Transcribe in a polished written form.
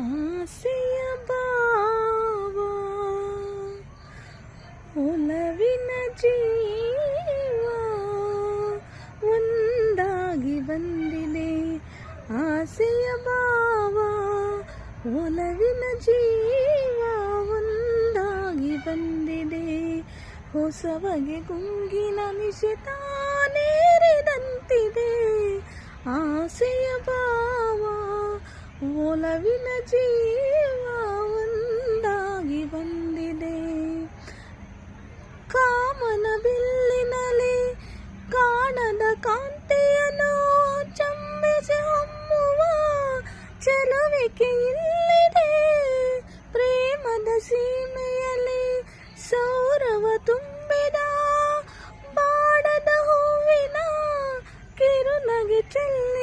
ಆಸೆಯ ಭಾವ ಒಲವಿನ ಜೀವ ಒಂದಾಗಿ ಬಂದಿದೆ. ಆಸೆಯ ಭಾವ ಒಲವಿನ ಜೀವ ಒಂದಾಗಿ ಬಂದಿದೆ. ಹೊಸ ಬಗೆ ಗುಂಗಿನ ನಿಶಿತಾನೇರಿದಂತಿದೆ. ಆಸೆಯ ಭಾವ ಒಲವಿನ ಜೀವ ಒಂದಾಗಿ ಬಂದಿದೆ. ಕಾಮನ ಬಿಲ್ಲಿನಲ್ಲಿ ಕಾಣದ ಕಾಂತಿಯನ್ನು ಚಂಬಿಸಿ ಹೊಮ್ಮುವ ಚೆಲುವಿಕೆ ಇಲ್ಲಿದೆ. ಪ್ರೇಮದ ಸೀಮೆಯಲ್ಲಿ ಸೌರವ ತುಂಬಿದ ಬಾಡದ ಹೂವಿನ ಕಿರುನಗೆ ಚೆಲ್ಲಿ